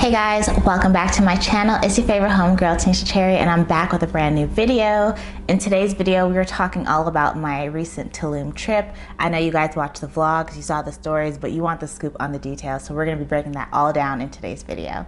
Hey guys, welcome back to my channel. It's your favorite homegirl, Tanisha, and I'm back with a brand new video. In today's video, we were talking all about my recent Tulum trip. I know you guys watched the vlogs, you saw the stories, but you want the scoop on the details, so we're gonna be breaking that all down in today's video.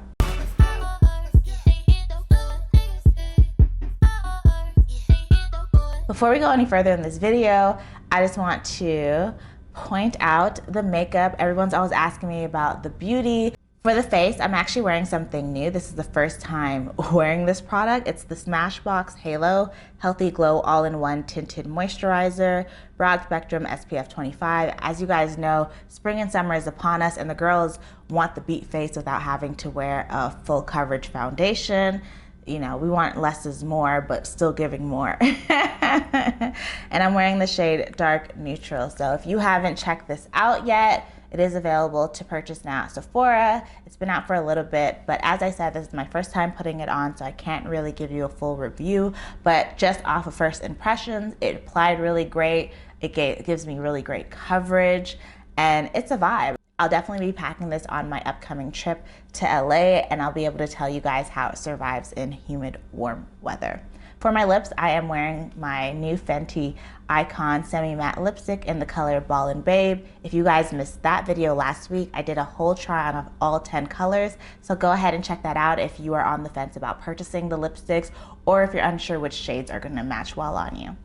Before we go any further in this video, I just want to point out the makeup. Everyone's always asking me about the beauty. For the face, I'm actually wearing something new. This is the first time wearing this product. It's the Smashbox Halo Healthy Glow All-in-One Tinted Moisturizer, Broad Spectrum SPF 25. As you guys know, spring and summer is upon us, and the girls want the beat face without having to wear a full coverage foundation. You know, we want less is more, but still giving more. And I'm wearing the shade Dark Neutral. So if you haven't checked this out yet, it is available to purchase now at Sephora. It's been out for a little bit, but as I said, this is my first time putting it on, so I can't really give you a full review. But just off of first impressions, it applied really great. It gives me really great coverage, and it's a vibe. I'll definitely be packing this on my upcoming trip to LA, and I'll be able to tell you guys how it survives in humid, warm weather. For my lips, I am wearing my new Fenty Icon Semi-Matte Lipstick in the color Ballin' Babe. If you guys missed that video last week, I did a whole try on of all 10 colors, so go ahead and check that out if you are on the fence about purchasing the lipsticks or if you're unsure which shades are gonna match well on you.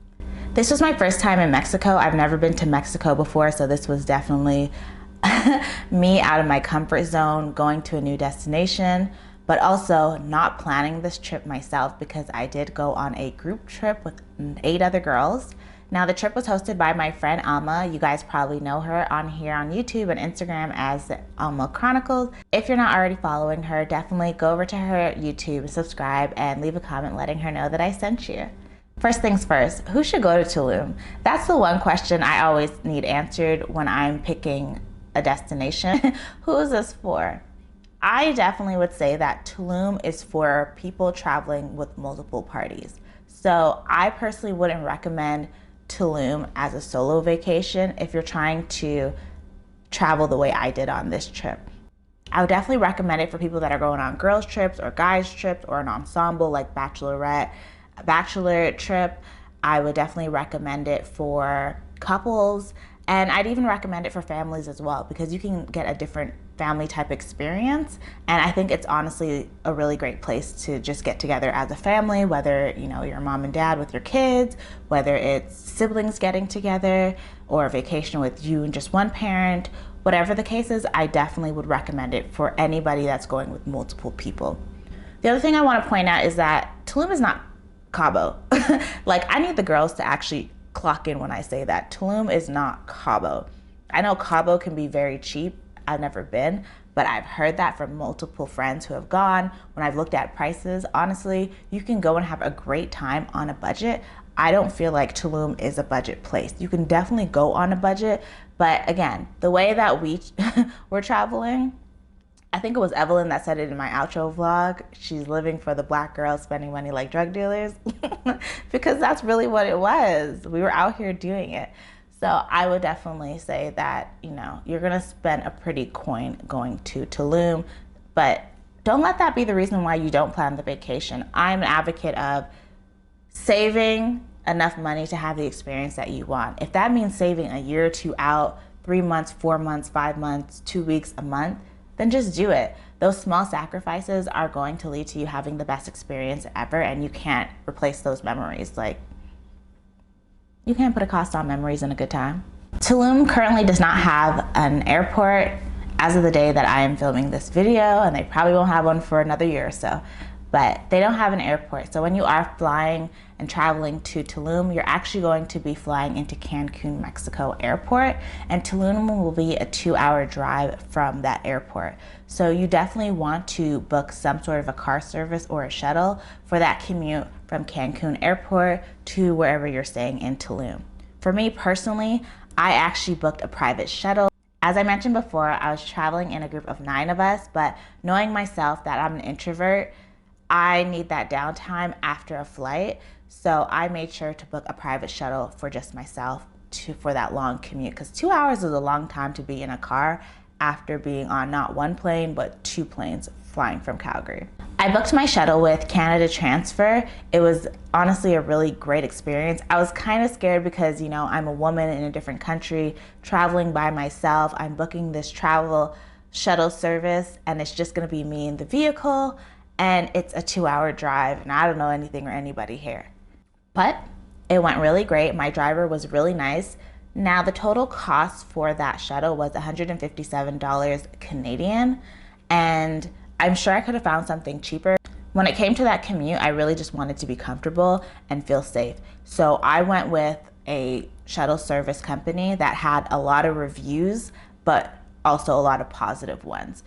This was my first time in Mexico. I've never been to Mexico before, so this was definitely me out of my comfort zone, going to a new destination, but also not planning this trip myself because I did go on a group trip with 8 other girls. Now the trip was hosted by my friend Alma. You guys probably know her on here on YouTube and Instagram as Alma Chronicles. If you're not already following her, definitely go over to her YouTube, subscribe, and leave a comment letting her know that I sent you. First things first, who should go to Tulum? That's the one question I always need answered when I'm picking a destination. Who is this for? I definitely would say that Tulum is for people traveling with multiple parties. So I personally wouldn't recommend Tulum as a solo vacation if you're trying to travel the way I did on this trip. I would definitely recommend it for people that are going on girls trips or guys trips or an ensemble like bachelorette, bachelor trip. I would definitely recommend it for couples, and I'd even recommend it for families as well because you can get a different family type experience, and I think it's honestly a really great place to just get together as a family, whether you know you're mom and dad with your kids, whether it's siblings getting together, or a vacation with you and just one parent. Whatever the case is, I definitely would recommend it for anybody that's going with multiple people. The other thing I want to point out is that Tulum is not Cabo. Like, I need the girls to actually clock in when I say that. Tulum is not Cabo. I know Cabo can be very cheap. I've never been, but I've heard that from multiple friends who have gone. When I've looked at prices, honestly, you can go and have a great time on a budget. I don't feel like Tulum is a budget place. You can definitely go on a budget, but again, the way that we were traveling, I think it was Evelyn that said it in my outro vlog. She's living for the black girls spending money like drug dealers because that's really what it was. We were out here doing it. So I would definitely say that, you know, you're gonna spend a pretty coin going to Tulum, but don't let that be the reason why you don't plan the vacation. I'm an advocate of saving enough money to have the experience that you want. If that means saving a year or two out, 3 months, 4 months, 5 months, 2 weeks, a month, then just do it. Those small sacrifices are going to lead to you having the best experience ever, and you can't replace those memories. Like, you can't put a cost on memories and a good time. Tulum currently does not have an airport as of the day that I am filming this video, and they probably won't have one for another year or so. But they don't have an airport. So when you are flying and traveling to Tulum, you're actually going to be flying into Cancun, Mexico airport, and Tulum will be a 2-hour drive from that airport. So you definitely want to book some sort of a car service or a shuttle for that commute from Cancun airport to wherever you're staying in Tulum. For me personally, I actually booked a private shuttle. As I mentioned before, I was traveling in a group of 9 of us, but knowing myself that I'm an introvert, I need that downtime after a flight, so I made sure to book a private shuttle for just myself for that long commute, because 2 hours is a long time to be in a car after being on not one plane, but 2 planes flying from Calgary. I booked my shuttle with Canada Transfer. It was honestly a really great experience. I was kind of scared because, you know, I'm a woman in a different country, traveling by myself. I'm booking this travel shuttle service and it's just gonna be me in the vehicle, and it's a 2-hour drive and I don't know anything or anybody here. But it went really great. My driver was really nice. Now the total cost for that shuttle was $157 Canadian, and I'm sure I could have found something cheaper. When it came to that commute, I really just wanted to be comfortable and feel safe. So I went with a shuttle service company that had a lot of reviews, but also a lot of positive ones.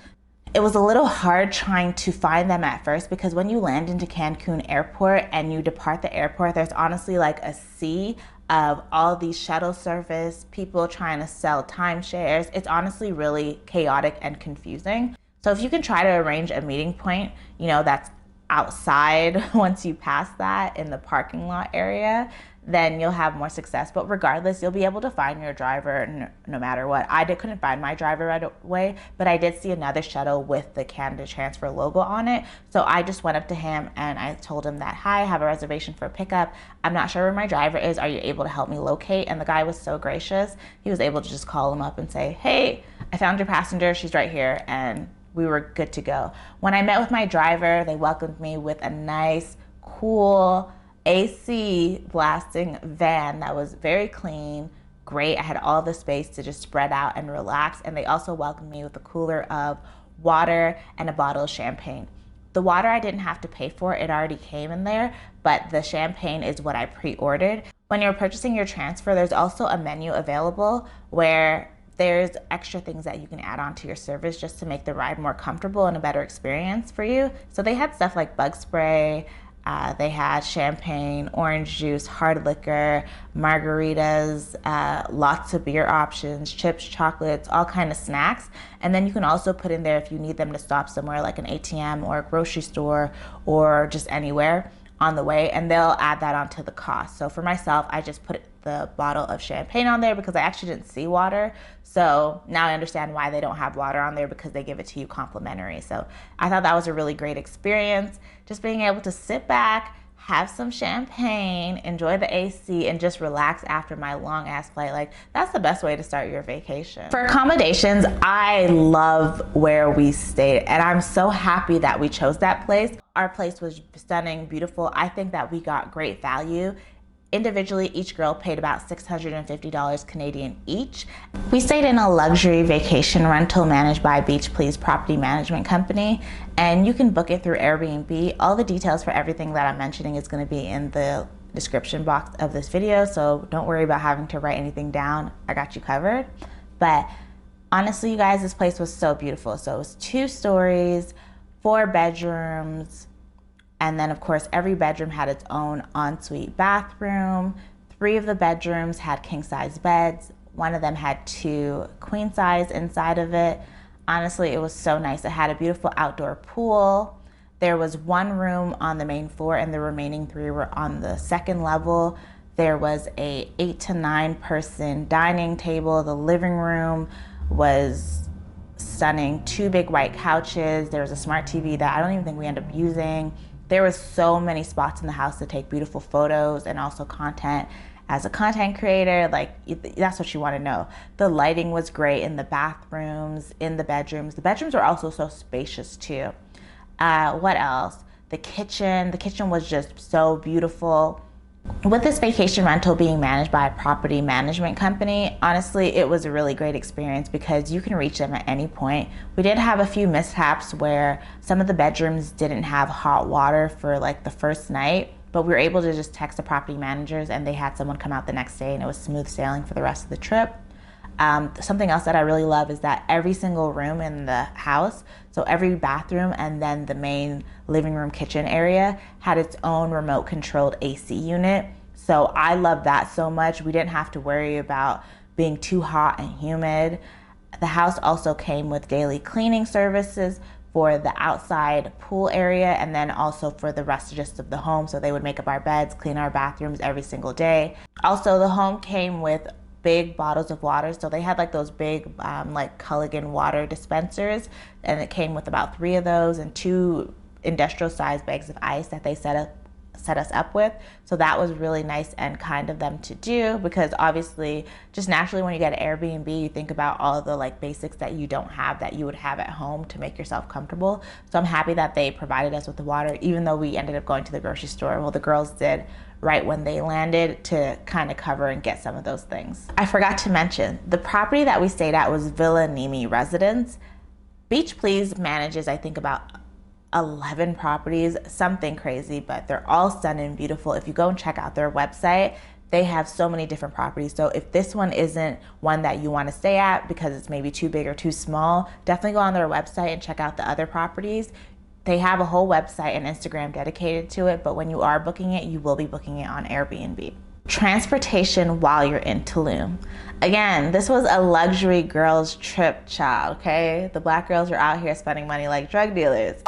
It was a little hard trying to find them at first because when you land into Cancun airport and you depart the airport, there's honestly like a sea of all these shuttle service people trying to sell timeshares. It's honestly really chaotic and confusing. So if you can try to arrange a meeting point, you know, that's outside once you pass that in the parking lot area, then you'll have more success. But regardless, you'll be able to find your driver no matter what. Couldn't find my driver right away, but I did see another shuttle with the Canada Transfer logo on it. So I just went up to him and I told him that, hi, I have a reservation for pickup. I'm not sure where my driver is. Are you able to help me locate? And the guy was so gracious. He was able to just call him up and say, hey, I found your passenger. She's right here. And we were good to go. When I met with my driver, they welcomed me with a nice, cool, AC blasting van that was very clean, great. I had all the space to just spread out and relax. And they also welcomed me with a cooler of water and a bottle of champagne. The water I didn't have to pay for, it already came in there, but the champagne is what I pre-ordered. When you're purchasing your transfer, there's also a menu available where there's extra things that you can add on to your service just to make the ride more comfortable and a better experience for you. So they had stuff like bug spray, they had champagne, orange juice, hard liquor, margaritas, lots of beer options, chips, chocolates, all kind of snacks. And then you can also put in there if you need them to stop somewhere like an ATM or a grocery store or just anywhere on the way, and they'll add that onto the cost. So for myself, I just put the bottle of champagne on there because I actually didn't see water. So now I understand why they don't have water on there, because they give it to you complimentary. So I thought that was a really great experience. Just being able to sit back, have some champagne, enjoy the AC, and just relax after my long ass flight. Like, that's the best way to start your vacation. For accommodations, I love where we stayed, and I'm so happy that we chose that place. Our place was stunning, beautiful. I think that we got great value. Individually, each girl paid about $650 Canadian each. We stayed in a luxury vacation rental managed by Beach Please Property Management Company, and you can book it through Airbnb. All the details for everything that I'm mentioning is going to be in the description box of this video, so don't worry about having to write anything down. I got you covered. But honestly, you guys, this place was so beautiful. So it was 2 stories, 4 bedrooms, and then of course every bedroom had its own ensuite bathroom. 3 of the bedrooms had king size beds. 1 of them had 2 queen size inside of it. Honestly, it was so nice. It had a beautiful outdoor pool. There was 1 room on the main floor and the remaining 3 were on the 2nd level. There was a 8 to 9 person dining table. The living room was stunning. 2 big white couches. There was a smart TV that I don't even think we ended up using. There was so many spots in the house to take beautiful photos and also content. As a content creator, like, that's what you want to know. The lighting was great in the bathrooms, in the bedrooms. The bedrooms were also so spacious too. What else? The kitchen was just so beautiful. With this vacation rental being managed by a property management company, honestly, it was a really great experience because you can reach them at any point. We did have a few mishaps where some of the bedrooms didn't have hot water for like the first night, but we were able to just text the property managers and they had someone come out the next day and it was smooth sailing for the rest of the trip. Something else that I really love is that every single room in the house, so every bathroom and then the main living room kitchen area, had its own remote controlled AC unit. So I love that so much. We didn't have to worry about being too hot and humid. The house also came with daily cleaning services for the outside pool area and then also for the rest just of the home. So they would make up our beds, clean our bathrooms every single day. Also, the home came with big bottles of water. So they had like those big like Culligan water dispensers, and it came with about 3 of those and 2 industrial sized bags of ice that they set us up with. So that was really nice and kind of them to do, because obviously just naturally when you get an Airbnb, you think about all the like basics that you don't have that you would have at home to make yourself comfortable. So I'm happy that they provided us with the water, even though we ended up going to the grocery store. Well, the girls did right when they landed, to kind of cover and get some of those things. I forgot to mention, the property that we stayed at was Villa Nimi Residence. Beach Please manages, I think, about 11 properties, something crazy, but they're all stunning and beautiful. If you go and check out their website, they have so many different properties. So if this one isn't one that you want to stay at because it's maybe too big or too small, definitely go on their website and check out the other properties. They have a whole website and Instagram dedicated to it, but when you are booking it, you will be booking it on Airbnb. Transportation while you're in Tulum. Again, this was a luxury girls trip, child, okay? The black girls are out here spending money like drug dealers.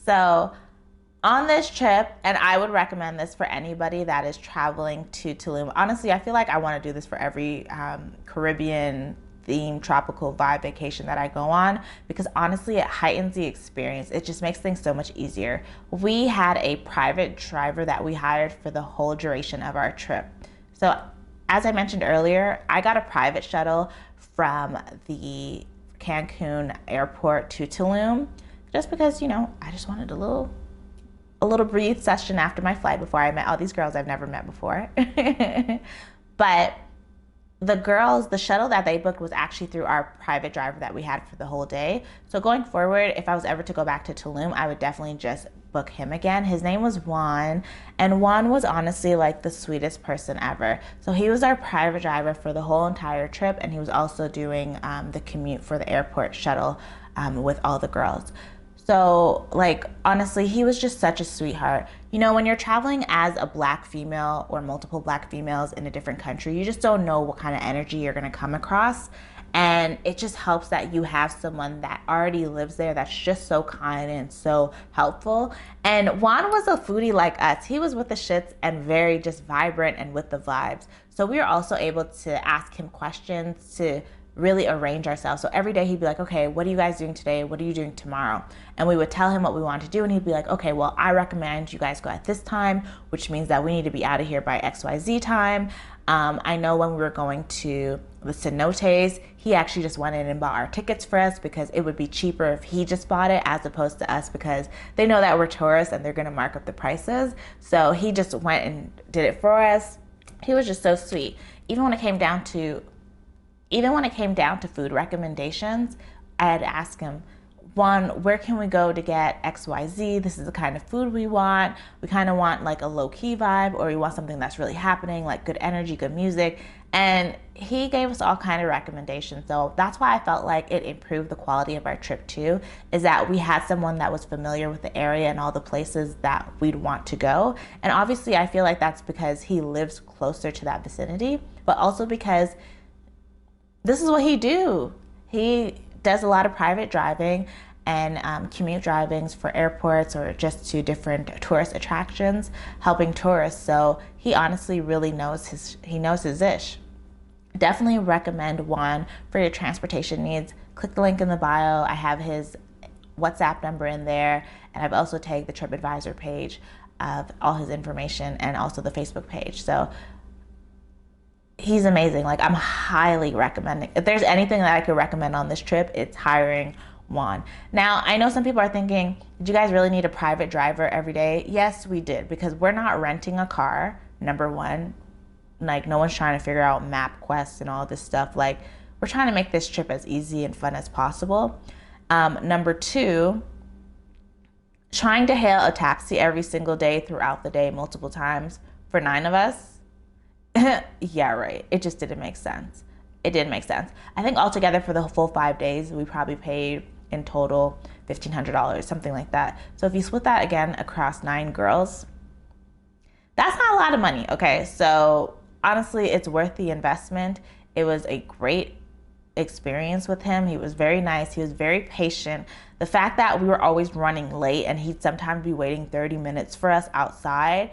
So on this trip, and I would recommend this for anybody that is traveling to Tulum. Honestly, I feel like I want to do this for every Caribbean themed tropical vibe vacation that I go on, because honestly it heightens the experience. It just makes things so much easier. We had a private driver that we hired for the whole duration of our trip. So as I mentioned earlier, I got a private shuttle from the Cancun airport to Tulum, just because, you know, I just wanted a little breathe session after my flight before I met all these girls I've never met before. But the shuttle that they booked was actually through our private driver that we had for the whole day. So going forward, if I was ever to go back to Tulum, I would definitely just book him again. His name was Juan, and Juan was honestly like the sweetest person ever. So he was our private driver for the whole entire trip, and he was also doing the commute for the airport shuttle with all the girls. So like, honestly, he was just such a sweetheart. You know, when you're traveling as a black female or multiple black females in a different country, you just don't know what kind of energy you're gonna come across. And it just helps that you have someone that already lives there that's just so kind and so helpful. And Juan was a foodie like us. He was with the shits and very just vibrant and with the vibes. So we were also able to ask him questions to really arrange ourselves. So every day he'd be like, okay, what are you guys doing today? What are you doing tomorrow? And we would tell him what we wanted to do, and he'd be like, okay, well, I recommend you guys go at this time, which means that we need to be out of here by XYZ time. I know when we were going to the cenotes, he actually just went in and bought our tickets for us, because it would be cheaper if he just bought it as opposed to us, because they know that we're tourists and they're gonna mark up the prices. So he just went and did it for us. He was just so sweet. Even when it came down to food recommendations, I had to ask him, one, where can we go to get XYZ? This is the kind of food we want. We kind of want like a low-key vibe, or we want something that's really happening, like good energy, good music. And he gave us all kind of recommendations. So that's why I felt like it improved the quality of our trip too, is that we had someone that was familiar with the area and all the places that we'd want to go. And obviously I feel like that's because he lives closer to that vicinity, but also because this is what he do. He does a lot of private driving and commute drivings for airports or just to different tourist attractions, helping tourists. So he honestly really knows his ish. Definitely recommend Juan for your transportation needs. Click the link in the bio. I have his WhatsApp number in there, and I've also tagged the TripAdvisor page of all his information and also the Facebook page. So he's amazing. Like, I'm highly recommending. If there's anything that I could recommend on this trip, it's hiring Juan. Now, I know some people are thinking, did you guys really need a private driver every day? Yes, we did, because we're not renting a car, number one. Like, no one's trying to figure out MapQuest and all this stuff. Like, we're trying to make this trip as easy and fun as possible. Number two, trying to hail a taxi every single day throughout the day multiple times for 9 of us. Yeah, right. It just didn't make sense. It didn't make sense. I think altogether for the full 5 days, we probably paid in total $1,500, something like that. So if you split that again across 9 girls, that's not a lot of money, okay? So honestly, it's worth the investment. It was a great experience with him. He was very nice. He was very patient. The fact that we were always running late and he'd sometimes be waiting 30 minutes for us outside,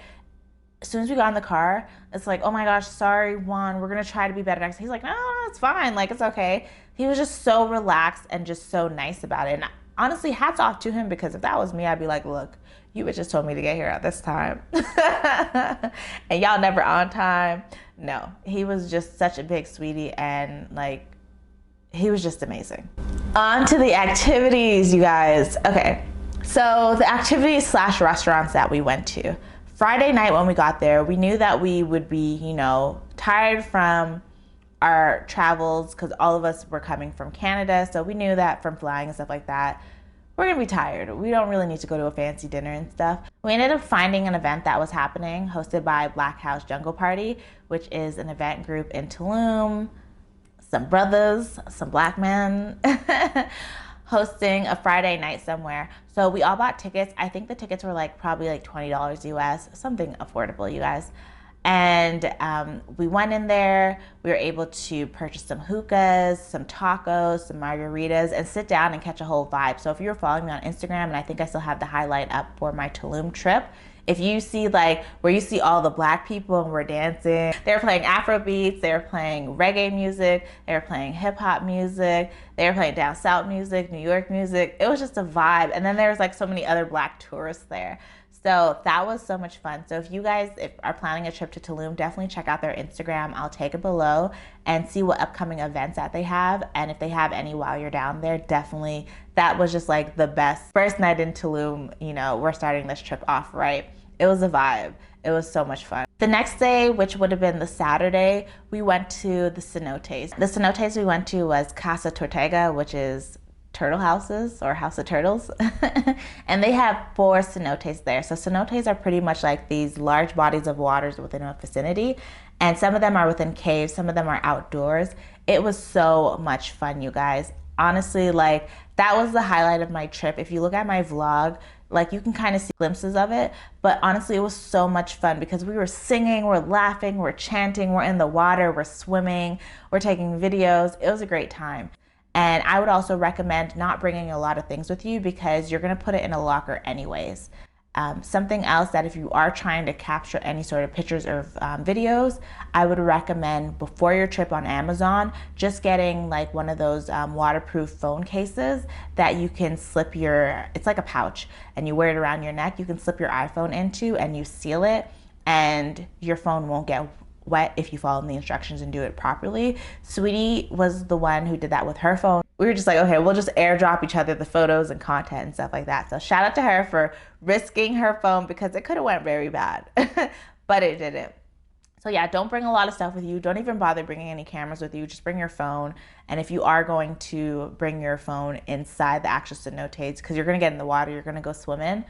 as soon as we got in the car, it's like, oh my gosh, sorry, Juan, we're gonna try to be better next time. He's like, no, it's fine, like, it's okay. He was just so relaxed and just so nice about it. And honestly, hats off to him, because if that was me, I'd be like, look, you just told me to get here at this time. And y'all never on time. No, he was just such a big sweetie, and like, he was just amazing. On to the activities, you guys. Okay, so the activities slash restaurants that we went to. Friday night when we got there, we knew that we would be, you know, tired from our travels, because all of us were coming from Canada. So we knew that from flying and stuff like that, we're gonna be tired. We don't really need to go to a fancy dinner and stuff. We ended up finding an event that was happening, hosted by Black House Jungle Party, which is an event group in Tulum. Some brothers, some black men hosting a Friday night somewhere. So we all bought tickets. I think the tickets were like probably like $20 US, something affordable, you guys. And we went in there. We were able to purchase some hookahs, some tacos, some margaritas, and sit down and catch a whole vibe. So if you were following me on Instagram, and I think I still have the highlight up for my Tulum trip, if you see like where you see all the black people and we're dancing, they were playing Afro beats, they were playing reggae music, they were playing hip hop music, they were playing down south music, New York music. It was just a vibe. And then there was like so many other black tourists there. So that was so much fun. So if you guys are planning a trip to Tulum, definitely check out their Instagram. I'll take it below and see what upcoming events that they have. And if they have any while you're down there, definitely, that was just like the best first night in Tulum. You know, we're starting this trip off right. It was a vibe. It was so much fun. The next day, which would have been the Saturday, we went to the cenotes. The cenotes we went to was Casa Tortuga, which is turtle houses or house of turtles. And they have 4 cenotes there. So cenotes are pretty much like these large bodies of waters within a vicinity, and some of them are within caves, some of them are outdoors. It was so much fun, you guys. Honestly, like, that was the highlight of my trip. If you look at my vlog, like, you can kind of see glimpses of it, but honestly, it was so much fun because we were singing, we're laughing, we're chanting, we're in the water, we're swimming, we're taking videos. It was a great time. And I would also recommend not bringing a lot of things with you, because you're gonna put it in a locker anyways. Something else that if you are trying to capture any sort of pictures or videos, I would recommend before your trip on Amazon, just getting like one of those waterproof phone cases that you can slip it's like a pouch, and you wear it around your neck. You can slip your iPhone into, and you seal it, and your phone won't get wet if you follow the instructions and do it properly. Sweetie was the one who did that with her phone. We were just like, okay, we'll just airdrop each other the photos and content and stuff like that. So shout out to her for risking her phone, because it could have went very bad, but it didn't. So yeah, don't bring a lot of stuff with you. Don't even bother bringing any cameras with you. Just bring your phone. And if you are going to bring your phone inside the actual cenotes, because you're gonna get in the water, you're gonna go swim in,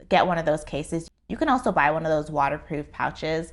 get one of those cases. You can also buy one of those waterproof pouches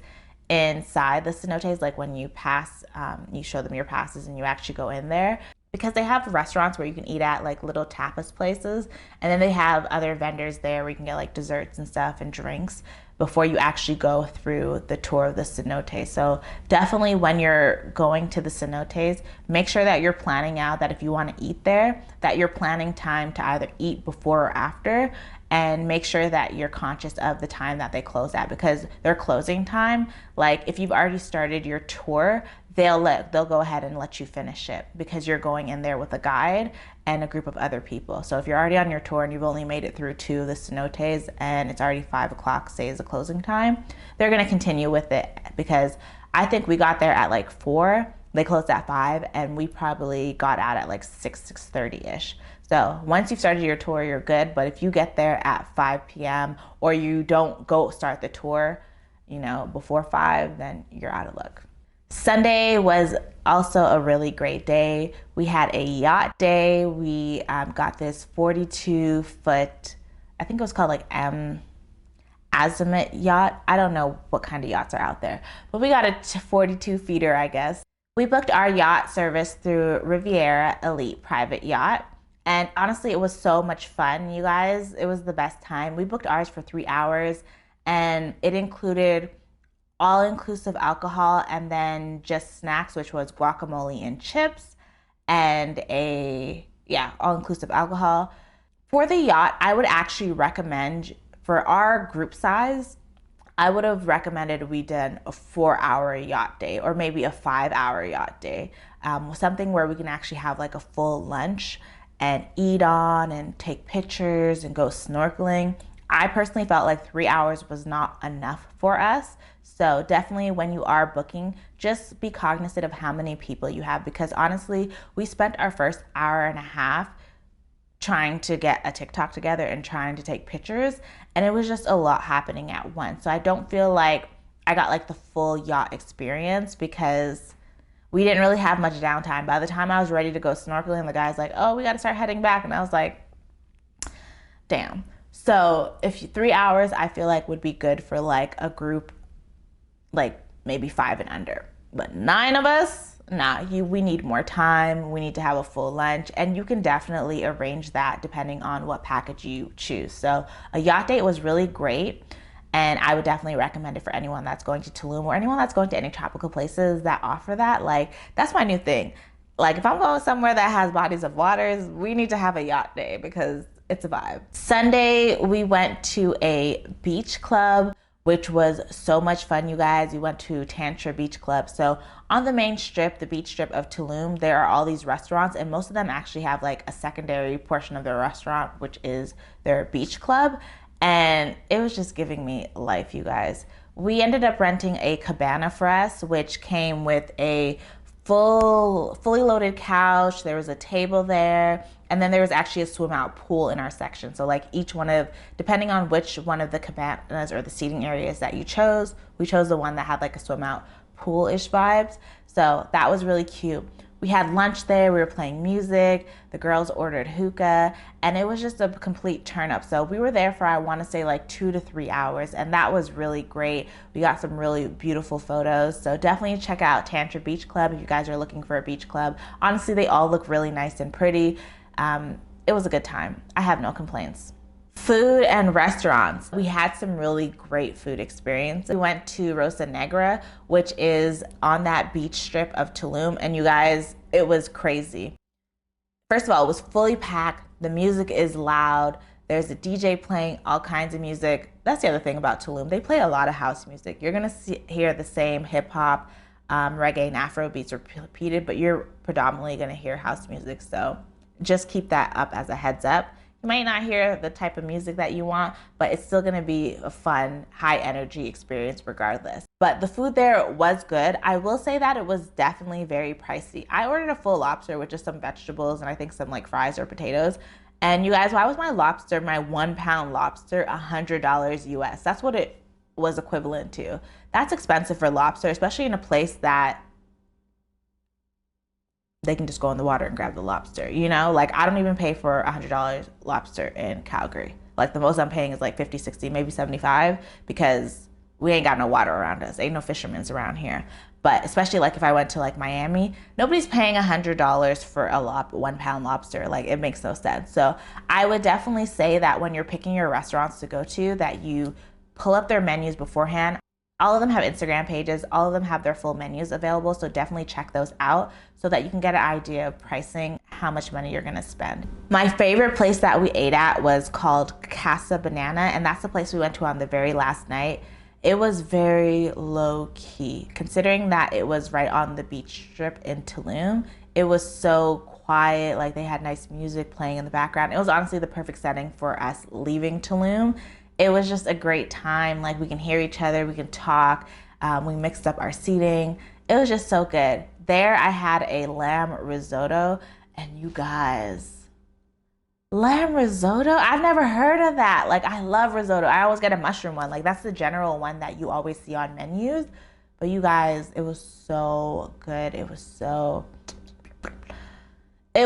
inside the cenotes, like when you pass, you show them your passes and you actually go in there, because they have restaurants where you can eat at, like little tapas places, and then they have other vendors there where you can get like desserts and stuff and drinks before you actually go through the tour of the cenote. So definitely when you're going to the cenotes, make sure that you're planning out that if you want to eat there, that you're planning time to either eat before or after, and make sure that you're conscious of the time that they close at, because their closing time, like if you've already started your tour, they'll go ahead and let you finish it, because you're going in there with a guide and a group of other people. So if you're already on your tour and you've only made it through 2 of the cenotes and it's already 5 o'clock, say is the closing time, they're gonna continue with it, because I think we got there at like 4, they closed at 5, and we probably got out at like 6:30-ish. So once you've started your tour, you're good. But if you get there at 5 p.m. or you don't go start the tour, you know, before 5, then you're out of luck. Sunday was also a really great day. We had a yacht day. We got this 42-foot, I think it was called like Azimut yacht. I don't know what kind of yachts are out there, but we got a 42-feeder, I guess. We booked our yacht service through Riviera Elite Private Yacht. And honestly, it was so much fun, you guys. It was the best time. We booked ours for 3 hours, and it included all-inclusive alcohol and then just snacks, which was guacamole and chips, and all-inclusive alcohol. For the yacht, I would actually recommend, for our group size, I would have recommended we did a 4-hour yacht day or maybe a 5-hour yacht day. Something where we can actually have like a full lunch and eat on and take pictures and go snorkeling. I personally felt like 3 hours was not enough for us. So definitely when you are booking, just be cognizant of how many people you have, because honestly, we spent our first hour and a half trying to get a TikTok together and trying to take pictures, and it was just a lot happening at once. So I don't feel like I got like the full yacht experience because we didn't really have much downtime. By the time I was ready to go snorkeling, the guy's like, oh, we got to start heading back. And I was like, damn. So 3 hours, I feel like would be good for like a group, like maybe 5 and under. But 9 of us, nah, we need more time. We need to have a full lunch, and you can definitely arrange that depending on what package you choose. So a yacht date was really great. And I would definitely recommend it for anyone that's going to Tulum or anyone that's going to any tropical places that offer that. Like, that's my new thing. Like, if I'm going somewhere that has bodies of waters, we need to have a yacht day because it's a vibe. Sunday, we went to a beach club, which was so much fun, you guys. We went to Tantra Beach Club. So on the main strip, the beach strip of Tulum, there are all these restaurants, and most of them actually have like a secondary portion of their restaurant, which is their beach club. And it was just giving me life, you guys. We ended up renting a cabana for us, which came with a fully loaded couch. There was a table there, and then there was actually a swim out pool in our section. So like each one of, depending on which one of the cabanas or the seating areas that you chose, we chose the one that had like a swim out pool-ish vibes. So that was really cute. We had lunch there, we were playing music, the girls ordered hookah, and it was just a complete turn up. So we were there for, I want to say like 2 to 3 hours, and that was really great. We got some really beautiful photos. So definitely check out Tantra Beach Club if you guys are looking for a beach club. Honestly, they all look really nice and pretty. It was a good time. I have no complaints. Food and restaurants. We had some really great food experience. We went to Rosa Negra, which is on that beach strip of Tulum, and you guys, it was crazy. First of all, it was fully packed. The music is loud. There's a DJ playing all kinds of music. That's the other thing about Tulum. They play a lot of house music. You're gonna hear the same hip hop, reggae, and Afro beats repeated, but you're predominantly gonna hear house music. So just keep that up as a heads up. You might not hear the type of music that you want, but it's still gonna be a fun, high energy experience regardless. But the food there was good. I will say that it was definitely very pricey. I ordered a full lobster with just some vegetables and I think some like fries or potatoes. And you guys, why was my 1 pound lobster, $100 US? That's what it was equivalent to. That's expensive for lobster, especially in a place that they can just go in the water and grab the lobster, you know? Like, I don't even pay for $100 lobster in Calgary. Like, the most I'm paying is like 50, 60, maybe 75, because we ain't got no water around us. Ain't no fishermen's around here. But especially like if I went to like Miami, nobody's paying $100 for a 1 pound lobster. Like, it makes no sense. So I would definitely say that when you're picking your restaurants to go to, that you pull up their menus beforehand. All of them have Instagram pages. All of them have their full menus available. So definitely check those out so that you can get an idea of pricing, how much money you're gonna spend. My favorite place that we ate at was called Casa Banana, and that's the place we went to on the very last night. It was very low key, considering that it was right on the beach strip in Tulum. It was so quiet, like they had nice music playing in the background. It was honestly the perfect setting for us leaving Tulum. It was just a great time. Like, we can hear each other, we can talk. We mixed up our seating. It was just so good. There I had a lamb risotto, and you guys, lamb risotto? I've never heard of that. Like, I love risotto. I always get a mushroom one. Like, that's the general one that you always see on menus. But you guys, it was so good. It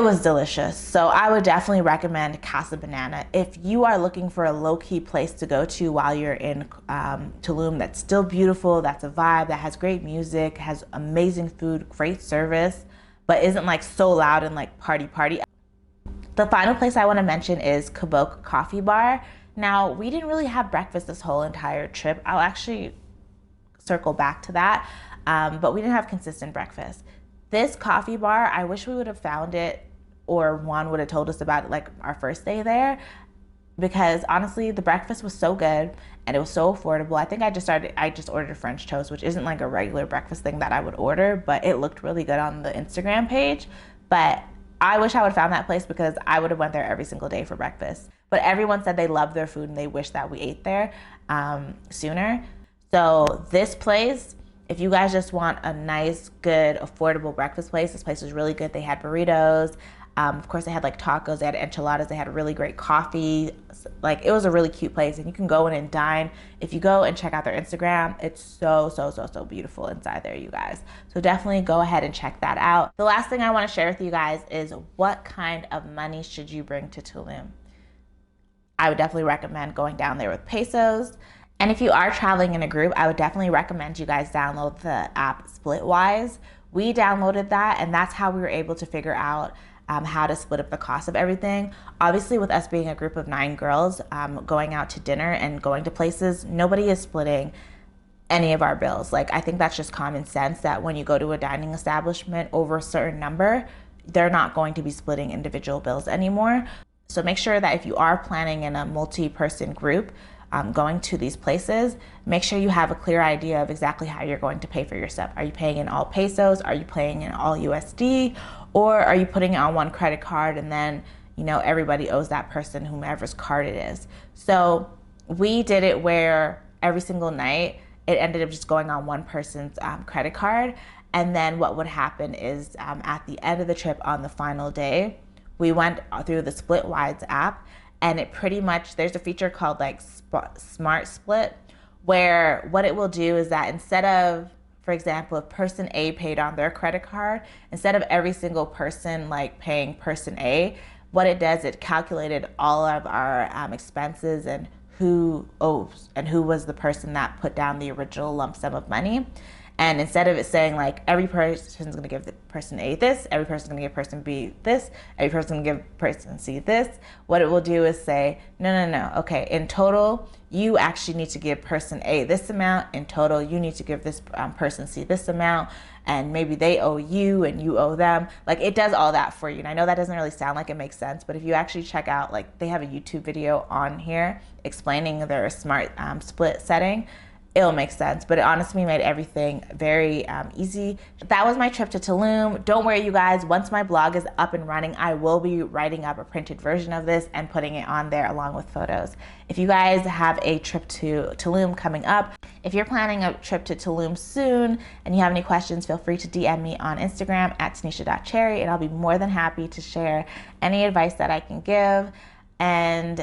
was delicious. So I would definitely recommend Casa Banana. If you are looking for a low-key place to go to while you're in Tulum that's still beautiful, that's a vibe, that has great music, has amazing food, great service, but isn't like so loud and like party. The final place I want to mention is Kabok Coffee Bar. Now, we didn't really have breakfast this whole entire trip. I'll actually circle back to that, but we didn't have consistent breakfast. This coffee bar, I wish we would have found it, or Juan would have told us about it like our first day there. because honestly, the breakfast was so good and it was so affordable. I think I just ordered a French toast, which isn't like a regular breakfast thing that I would order, but it looked really good on the Instagram page. But I wish I would have found that place because I would have went there every single day for breakfast. But everyone said they loved their food and they wish that we ate there sooner. So this place, if you guys just want a nice, good, affordable breakfast place, this place was really good. They had burritos. Of course, they had like tacos, they had enchiladas, they had really great coffee. Like, it was a really cute place, and you can go in and dine. If you go and check out their Instagram, it's so beautiful inside there, you guys. So definitely go ahead and check that out. The last thing I want to share with you guys is what kind of money should you bring to Tulum? I would definitely recommend going down there with pesos. And if you are traveling in a group, I would definitely recommend you guys download the app Splitwise. We downloaded that, and that's how we were able to figure out how to split up the cost of everything. Obviously, with us being a group of 9 girls, going out to dinner and going to places, nobody is splitting any of our bills. Like, I think that's just common sense that when you go to a dining establishment over a certain number, they're not going to be splitting individual bills anymore. So make sure that if you are planning in a multi-person group, going to these places, make sure you have a clear idea of exactly how you're going to pay for your stuff. Are you paying in all pesos? Are you paying in all USD? Or are you putting it on one credit card and then, you know, everybody owes that person whomever's card it is? So we did it where every single night it ended up just going on one person's credit card. And then what would happen is at the end of the trip on the final day, we went through the Splitwise app, and it pretty much, there's a feature called like Smart Split, where what it will do is that instead of, for example, if person A paid on their credit card, instead of every single person like paying person A, what it does, it calculated all of our expenses and who owes and who was the person that put down the original lump sum of money. And instead of it saying like every person's gonna give the person A this, every person's gonna give person B this, every person's gonna give person C this, what it will do is say, no, okay, in total, you actually need to give person A this amount, in total, you need to give this person C this amount, and maybe they owe you and you owe them. Like, it does all that for you. And I know that doesn't really sound like it makes sense, but if you actually check out, like, they have a YouTube video on here explaining their smart split setting, it'll make sense. But it honestly made everything very easy. That was my trip to Tulum. Don't worry, you guys, once my blog is up and running, I will be writing up a printed version of this and putting it on there along with photos. If you guys have a trip to Tulum coming up, if you're planning a trip to Tulum soon and you have any questions, feel free to DM me on Instagram at Tanisha.cherry, and I'll be more than happy to share any advice that I can give. And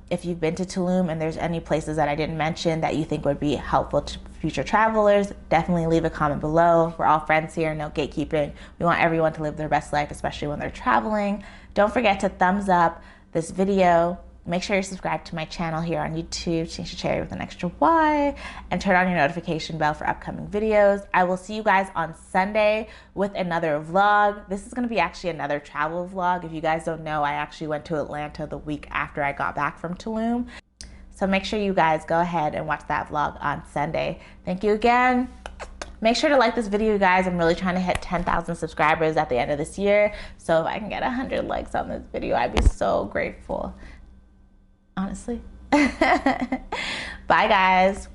if you've been to Tulum and there's any places that I didn't mention that you think would be helpful to future travelers, definitely leave a comment below. We're all friends here, no gatekeeping. We want everyone to live their best life, especially when they're traveling. Don't forget to thumbs up this video. Make sure you're subscribed to my channel here on YouTube, Tanisha Cherry with an extra Y, and turn on your notification bell for upcoming videos. I will see you guys on Sunday with another vlog. This is going to be actually another travel vlog. If you guys don't know, I actually went to Atlanta the week after I got back from Tulum. So make sure you guys go ahead and watch that vlog on Sunday. Thank you again. Make sure to like this video, you guys. I'm really trying to hit 10,000 subscribers at the end of this year. So if I can get 100 likes on this video, I'd be so grateful. Honestly. Bye, guys.